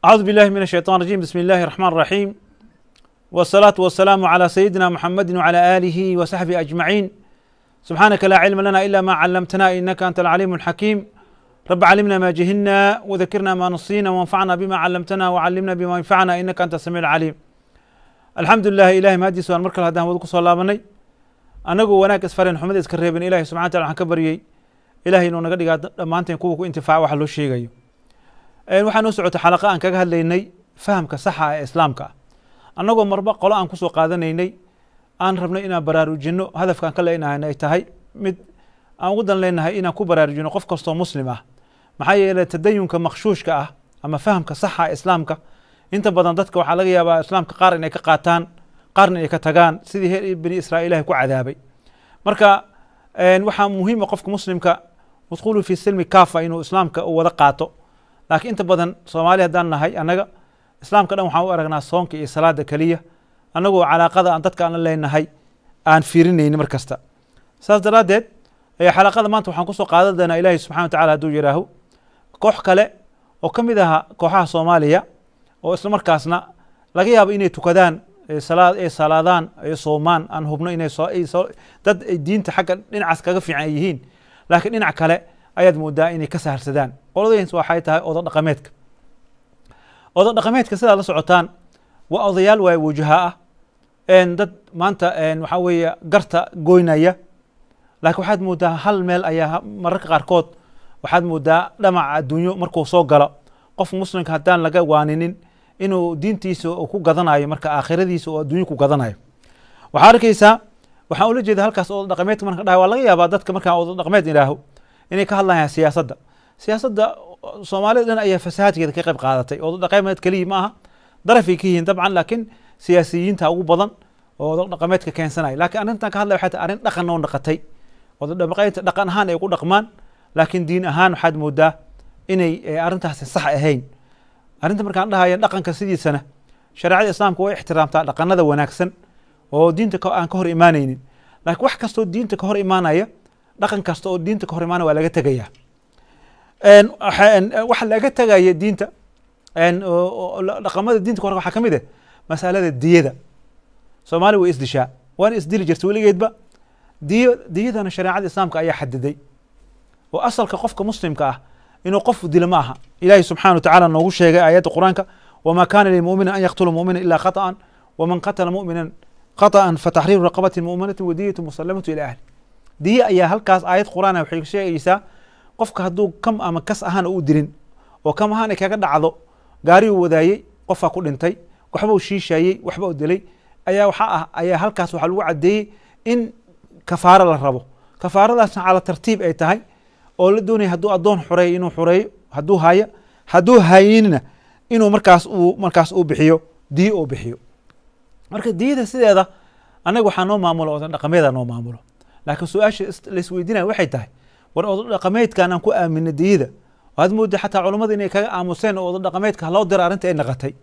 أعوذ بالله من الشيطان الرجيم. بسم الله الرحمن الرحيم، والصلاة والسلام على سيدنا محمد وعلى آله وصحبه أجمعين. سبحانك لا علم لنا إلا ما علمتنا إنك أنت العليم الحكيم. رب علمنا ما جهلنا وذكرنا ما نصينا وانفعنا بما علمتنا وعلمنا بما ينفعنا إنك أنت السميع العليم. الحمد لله إلهي مهدي سؤال مركل هداه ودك صلى الله عليه anagu wanaag isfareen xumad iska reebin ilaahay subxana wataala waxaan ka baryay ilaahay inuu naga dhigaa dhammaanteen kuwa ku intifaaca waxa loo sheegayo. waxaan u socotay xalaqa aan kaga hadlaynay fahamka saxa ee islaamka ah annagoo marba qolo aan kusoo qaadanaynay aan rabnay inaan baraarujinno hadafkaan ka leenahay ay tahay mid aan ugu dan leenahay inaan ku baraarujinno qof kastoo muslim ah, maxaa yeelay tadayunka makhshuushka ah ama fahamka saxa ee islaamka inta badan dadka waxaa laga yaabaa islaamka qaar inay ka qaataan qaarna ay ka tagaan sidii heer bani israa'iil ilaahay ku cadaabay. marka waxaa muhiim ah qofka muslimka udkhulu fi silmi kaafa inuu islaamka u wada qaato, laakiin inta badan soomaali haddaan nahay annaga islaamka dhan waxaan u aragnaa soonka iyo salaada keliya, annagoo calaaqada aan dadka aan la leenahay aan fiirinayni mar kasta. saas daraaddeed xalaqada maanta waxaan kusoo qaadan doonaa ilaahay subxana watacaala hadduu yidhaaho koox kale oo ka mid aha kooxaha soomaaliya oo isla markaasna laga yaabo inay tukadaan salaadaan ay soomaan aan hubno inay dad diinta xagga dhinacaas kaga fiican ay yihiin, laakiin dhinac kale ayaad moodaa inay ka saharsadaan. qoladays waxay tahay odo dhaqameedka. odo dhaqameedka sidaad la socotaan waa odayaal waay wajaha ah, dad maanta waxaa weeye garta goynaya, laakiin waxaad moodaa hal meel ayaa mararka qaarkood waxaad moodaa dhamaca adduunyo markuu soo galo qof muslimka haddaan laga waaninin inuu diintiisa ku gadanayo marka aakhiradiisa oo adduunyo ku gadanayo. waxaa arkaysaa waxaan ula jeeda halkaas odo dhaqameedka marka dhahay waa laga yaabaa dadka markaa odo dhaqameed idhaaho inay ka hadlayaan siyaasadda. siyaasadda soomaalida dhan ayaa fasahaadkeeda ka qayb qaadatay. odo dhaqameed keliya ma aha, darafay ka yihiin dabcan, laakiin siyaasiyiinta ugu badan oo odo dhaqameedka keensanaya. laakiin arrintan ka hadlaya waxay tahay arrin dhaqan oo naqatay. odo dhaqameedka dhaqan ahaan ay ku dhaqmaan, laakiin diin ahaan waxaad moodaa inay arrintaasi sax ahayn. arrinta markaan dhahaya dhaqanka sidiisana shareecada islaamka way ixtiraamtaa dhaqanada wanaagsan oo diinta aan ka hor imaanaynin, laakiin wax kastoo diinta ka hor imaanaya, dhaqan kasta oo diinta ka hor imaanaya waa laga tegaya. waxa laga tegaya diinta dhaqamada diinta ka hor waxaa ka mid ah masalada diyada. soomaali way isdishaa, waana isdili jirta weligeedba. diyadana shareecada islaamka ayaa xadiday oo asalka qofka muslimka ah inuu qof dilo ma aha. ilaahay subxana watacaala noogu sheegay aayadda qur-aanka wama kana lilmu'mina an yaqtula mu'mina ila khata'an waman qatala mu'minan qata'an fataxriiru raqabatin mu'minatin wadiyatu musallamatu ila ahli. diya ayaa halkaas aayad qur-aan waxay sheegaysaa qofka hadduu kam ama kas ahaan u dilin oo kam ahaan ay kaga dhacdo gaariyuu wadaayey qofaa ku dhintay, waxba uu shiishayey, waxba uu dilay, ayaa halkaas waxaa lagu caddeeyey in kafaaro la rabo. kafaaradaasna cala tartiib ay tahay oo la doonaya hadduu addoon xureeyo inuu xureeyo, hadduu hayinina inuu markaas uu bixiyo diyo uu bixiyo. marka diyada sideeda annaga waxaa noo maamulo odo dhaqameeda noo maamulo, laakiin su-aasha laisweydiinaya waxay tahay war odo dhaqameedkan aan ku aamino diyada waad mooda xataa culummada inay kaga aamuseen oo odo dhaqameedka haloo dira arrinta ay naqatay.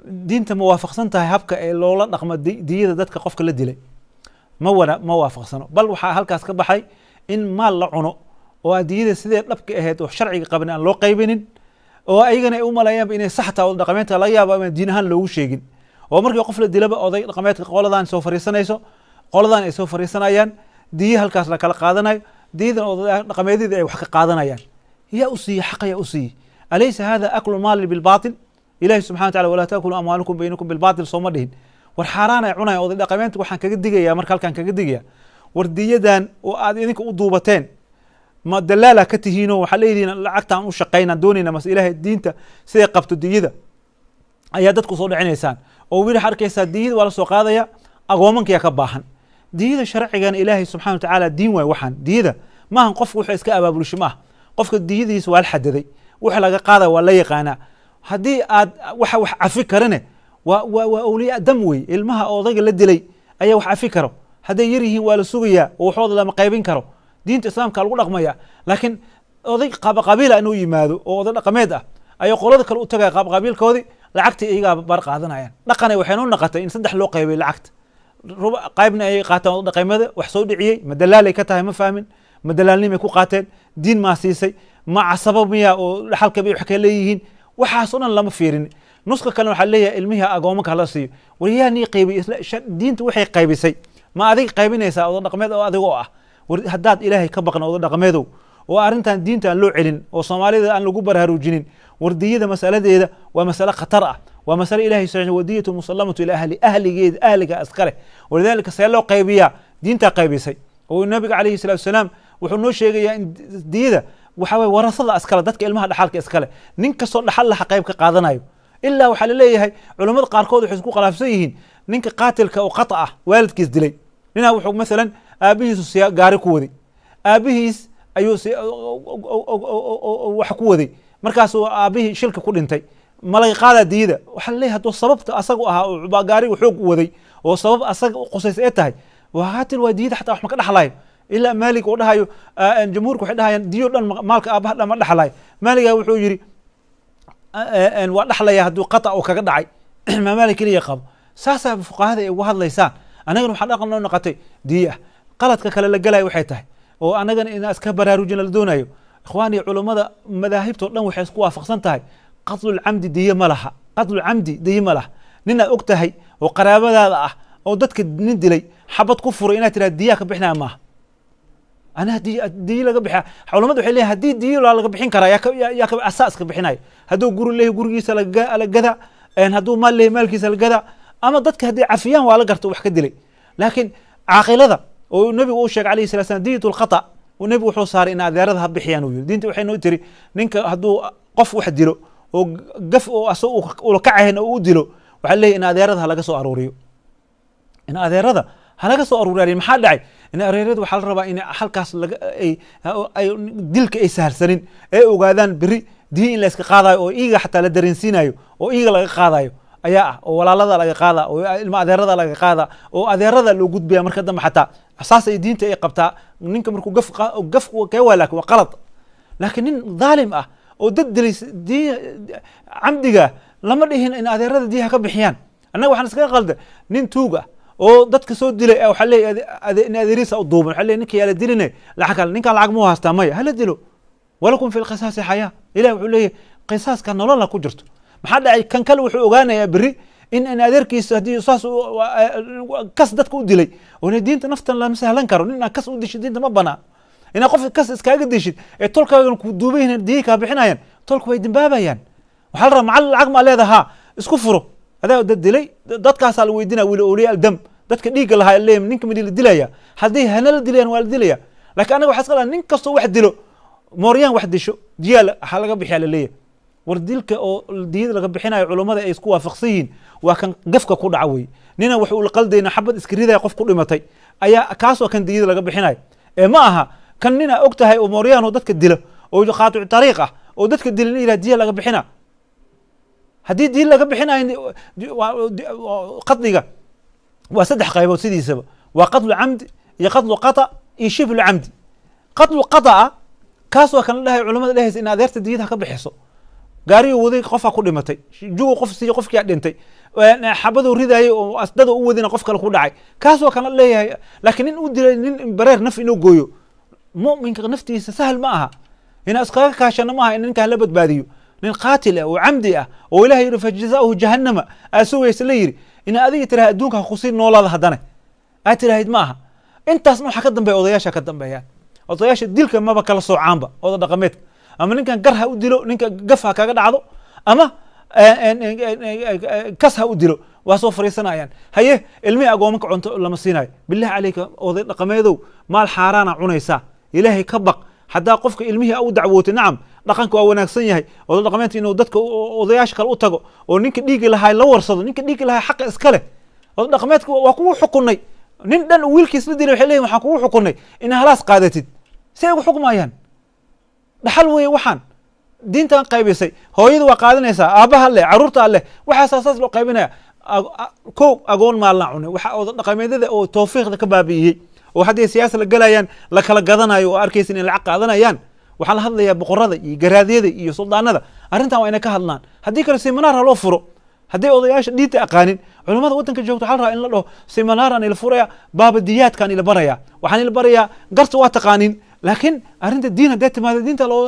diinta ma waafaqsan tahay habka ee loola dhaqmo diyada dadka qofka la dilay? ma waafaqsano. bal waxaa halkaas ka baxay in maal la cuno oo adiyada sidee dhabka ahayd oo sharciga qaban aan loo qaybinin, oo ayagana ay u maleeyaanba inay sax tahay odo dhaqameedka laga yaabo ama diin ahaan loogu sheegin. oo markii qof la dilaba oday dhaqameedka qoladan soo fariisanayso, qoladan ay soo fariisanayaan, diya halkaas la kala qaadanayo, diyadan oday dhaqameedyada ay wax ka qaadanayaan. yaa u siiye xaqa yaa u siiye. alaysa hada aklu maali bilbaatil? ilahi subxana wataala walaa taakulu amwaalakum baynakum bilbaatil sooma dhihin. war xaaraan ay cunaya oday dhaqameedka waxaan kaga digaya marka halkaan kaga digaya war diyadan oo aad idinka u duubateen ma dalaala ka tihiinoo waxaa leedihiin lacagtaan u shaqaynaan doonayna mase ilaahay diinta siday qabto diyada ayaa dadku soo dhicinaysaan. oo weli arkaysaa diyada waa la soo qaadaya agoomankayaa ka baahan. diyada sharcigana ilaahay subxana watacaala diin waay. waxaan diyada maahan qofka wuxuu iska abaabulsho maaha. qofka diyadiisa waa la xadaday, wix laga qaadaya waa la yaqaanaa. haddii aad wax cafi karane waa awliyaa dam wey. ilmaha odayga la dilay ayaa wax cafi karo. hadday yar yihiin waa la sugayaa oo waxooda lama qaybin karo. diinta islaamka lagu dhaqmaya. laakiin oday qabiila inuu yimaado oo oday dhaqameed ah ayaa qolada kale u tagaya qabiilkoodii lacagtii iyagaa bar qaadanayaan. dhaqane waxay noo naqatay in saddex loo qaybay lacagta. qaybna ay qaataan oday dhaqameeda wax soo dhiciyey, ma dalaalay ka tahay ma fahmin, ma dalaalnimay ku qaateen, diin maa siisay, ma casabo miya oo dhaxalka bay wax ka leeyihiin. waxaas oo dhan lama fiirin. nuska kale waxaa leeyahay ilmihi agoomanka hala siiyo wariyaha nii qaybay diinta waxay qaybisay ma adig qaybinaysaa odo dhaqameed oo adigoo ah haddaad ilaahay ka baqna odo dhaqameedow oo arrintan diinta aan loo celin oo soomaalida aan lagu baraarujinin wardiyada masaladeeda waa masale khatar ah waa masale ilaahay subhanahu wadiyatu musallamatu ila ahligeed ahliga askale walidaalika see loo qaybiyaa diinta qaybisay oo nabiga calayhi salaatu wasalaam wuxuu noo sheegayaa in diyada waxa way warasada askale dadka ilmaha dhaxalka iskale nin kastoo dhaxal laha qayb ka qaadanayo ilaa waxaa la leeyahay culimada qaarkood waxay isku khilaafsan yihiin ninka qaatilka oo qata ah waalidkiis dilay ninaa wuxuu masalan aabihiisu gaari ku waday aabihiis ayuu wax ku waday markaasuu aabihii shilka ku dhintay malaga qaadaa diyada waxaa la leeyahay hadduu sababta asagu ahaa oo gaarigu xoog u waday oo sabab asaga qusays ee tahay waa qaatil waa diyada xataa wax ma ka dhaxlayo ilaa maalig uu dhahayo jamhuurku waxay dhahayaan diyo dhan maalka aabaha dhan ma dhaxlayo maaligaa wuxuu yidhi waa dhaxlaya hadduu qata uu kaga dhacay maa maalik keliya qabo saasaa fuqahada ay uga hadlaysaan annagana waxaa dhaqan noo noqotay diyo ah qaladka kale la galayo waxay tahay oo annagana inaa iska baraarujina la doonayo ikhwaani culummada madaahibtoo dhan waxay isku waafaqsan tahay qatlulcamdi diyo ma laha qatlulcamdi diyo ma laha ninaad og tahay oo qaraabadaada ah oo dadka nin dilay xabad ku furay inaad tiraha diyaa ka bixinaya maaha anaa diyo laga bixiya culamadu waxay leeyahay haddii diyo laga bixin karaa yaa ka asaaska bixinayo hadduu guri leeyahay gurigiisa la gada hadduu maal leeyahay maalkiisa la gada ama dadka haddii cafiyaan waa la garta wax ka dilay laakiin caaqilada oo nabigu uu sheegay calayhi salatu wasalam diyatu lkhata oo nabigu wuxuu saaray in adeerada ha bixiyaan uu yiri diinta waxay noo tiri ninka hadduu qof wax dilo oo gaf oo asoo ula kacayn oo u dilo waxaa leeyahay in adeerada ha laga soo aruuriyo in adeerada ha laga soo aruuriyo maxaa dhacay in adeerada waxaa la rabaa in halkaas ay dilka ay saharsanin ay ogaadaan beri diin in la iska qaadayo oo iiga xataa la dareensiinayo oo iiga laga qaadayo ayaa ah oo walaalada laga qaada oo ilma adeerada laga qaada oo adeerada loo gudbiya marka dambe xataa asaas ay diinta ay qabtaa ninka markuu gaf ka walaak waa qalad laakiin nin dhaalim ah oo dad dilay camdiga lama dhihin in adeerada diyaha ka bixiyaan annaga waxaan iskaga qalda nin tuug ah oo dadka soo dilay waxaa leeyahay in adeeriisa u duuban waxaa leeyahay ninka yaa la diline lacag ninkan lacag muu haastaa maya hala dilo walakum fi lqisaasi xayaa ilahi wuxuu leeyahay qisaaska nolola ku jirto maxaa dhacay kan kale wuxuu ogaanayaa beri in adeerkiisa haddii saas kas dadka u dilay oo diinta naftan lama sahlan karo nin kas u dishid diinta ma banaa inaa qof kas iskaaga dishid ee tolkaagan ku duubayhin diyay kaa bixinayaan tolku way dambaabayaan waxaa la rabaa macal lacag maa leedahaa isku furo adaa dad dilay dadkaasaa la weydinaa wili awliya aldam dadka dhiigga lahaa leeyam ninka midi la dilaya haddii hana la dilayaan waa la dilaya laakiin anaga waxaa iska dhaha nin kastoo wax dilo mooryaan wax disho diyaa ha laga bixiyaa la leeyahay war dilka oo diyada laga bixinayo culummada ay isku waafaqsan yihiin waa kan gafka ku dhaca wey nina wax uu qaldayna xabad iska ridaya qof ku dhimatay ayaa kaas waa kan diyada laga bixinayo ee ma aha kan nina og tahay oo mooryaan oo dadka dilo oo qaaticu tariiq ah oo dadka dilin ilaa diya laga bixina haddii diya laga bixinayo qadliga waa saddex qaybood sidiisaba waa qadlu camdi iyo qadlu qata iyo shiblu camdi qadlu qata'a kaas waa kan la dhahay culamada dhahaysa in adeerta diyada ka bixiso gaariyo waday qofaa ku dhimatay jugu qof siiyo qofkii dhintay xabaduu ridaayay oo asdada u wadina qof kale ku dhacay kaas waa kan la leeyahay laakiin nin u dilay nin bareer naf inuu gooyo mu'minka naftiisa sahal ma aha ina iskaga kaashana ma aha in ninkaan la badbaadiyo nin qaatil ah oo camdi ah oo ilaahay yidhi fajazaa'uhu jahannama aasugaysa la yidhi ina adiga tiraha adduunka ha kusii noolaada haddana aad tirahayd ma aha intaasna waxaa ka dambeeya odayaasha ka dambeeyaan odayaasha dilka maba kala soocaanba oda dhaqameedka ama ninkan gar ha u dilo ninka gaf ha kaga dhacdo ama kas ha u dilo waa soo fariisanayaan haye ilmihii agoomanka cunto lama siinayo billahi caleyka oday dhaqameedow maal xaaraana cunaysaa ilaahay ka baq haddaa qofka ilmihii u dacwootay nacam dhaqanka waa wanaagsan yahay oday dhaqameedka inuu dadka odayaasha kale u tago oo ninka dhiigi lahaa la warsado ninka dhiigi lahaa xaqa iska leh oday dhaqameedka waa kugu xukunay nin dhan wiilkiis la dilay waxay leeyihin waxaan kugu xukunay ina halaas qaadatid si ay ugu xukmayaan dhaxal weeye waxaan diintan qaybisay hooyada waa qaadanaysaa aabbaha leh caruurta leh waxaas asaas loo qaybinaya kow agoon maalna cunay waxa oda dhaqameedyada oo tawfiiqda ka baabi'iyey oo hadday siyaasa la galayaan la kala gadanayo oo arkaysa inay lacag qaadanayaan waxaa la hadlayaa boqorada iyo garaadyada iyo suldaanada arrintan waa inay ka hadlaan haddii kale seminaar ha loo furo hadday odayaasha diinta aqaanin culamada waddanka joogto waxaa la rabaa in la dhaho seminaaraan ila furaya baabadiyaadkaan ila baraya waxaan ila barayaa garta waa taqaanin laakiin arrinta diin hadday timaado diinta loo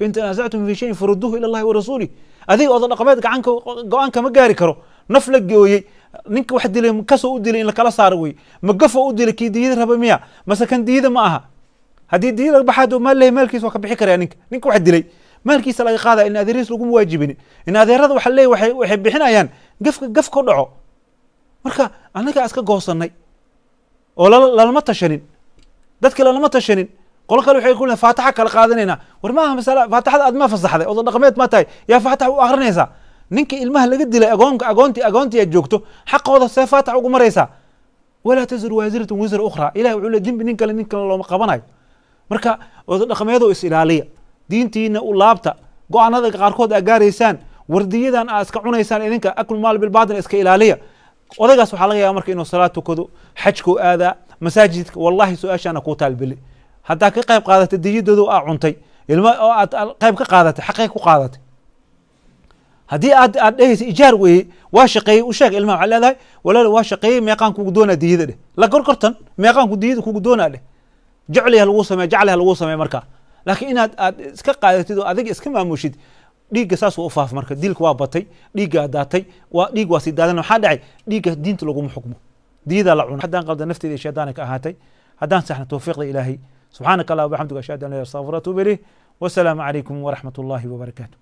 فإن تنازعتم في شيء فردوه إلى الله ورسوله أذيك أضل نقمات عنك قوانك ما جاري كرو نفلك جوي نينك واحد دلي مكسو ودلي إن كلا صار وي مقفو ودلي كي ديد ربع مية مثلا كان ديد معها هدي ديد بحد ما له مالكيس وكبحي كريا نينك واحد دلي مالكيس لا يقاضى إن أدريس لكم واجبين إن أدريس وحلي وحب حنا يعني قف كودعو marka anaga iska goosanay oo lama tashanin dadka lama tashanin qolo kale waxay ku leeyahay faataxa kala qaadanayna war maaha masala faataxada aad ma fasaxday oo dhaqameed ma tahay yaa faatax u akhrinaysa ninka ilmaha laga dilay agoonti ay joogto xaqooda see faatax ugu maraysa wala tazru waziratu wizra ukhra ilaahi wuxuu leeyahay dembi ninka looma qabanayo marka oo dhaqameedo is ilaaliya diintiina u laabta go'aanada qaarkood ay gaaraysaan wardiyadan aad iska cunaysaan idinka akul maal bil baadin iska ilaaliya odagaas waxaa laga yaabaa marka inuu salaad tukado xajku aadaa masaajidka wallahi su-aashaana kuu taalbili haddaa ka qayb qaadatay diyadoodu aa cuntay ilma oo aad qayb ka qaadatay xaqay ku qaadatay haddii aad dhehaysa ijaar weeye waa shaqeeyey u sheeg ilmaha waxaa leedahay walaal waa shaqeeyey meeqaan kugu doonaa diyada dheh la gorgortan meeqaanku diyada kugu doonaa dheh jacliha lagu sameey markaa laakiin inaad iska qaadatid oo adiga iska maamushid dhiigga saas u faaf marka dilka waa batay dhiigga daatay waa dhiig waa si daadan waxa dhacay dhiigga diinta lagu xukmo diida la cuna hadaan qaldan nafteeda shaydaanka ahaatay hadaan saxna tawfiiqda ilaahi subhanaka allah wa bihamdika ashhadu an la ilaha illa anta astaghfiruka wa atubu ilayh wa salaamu alaykum wa rahmatullahi wa barakatuh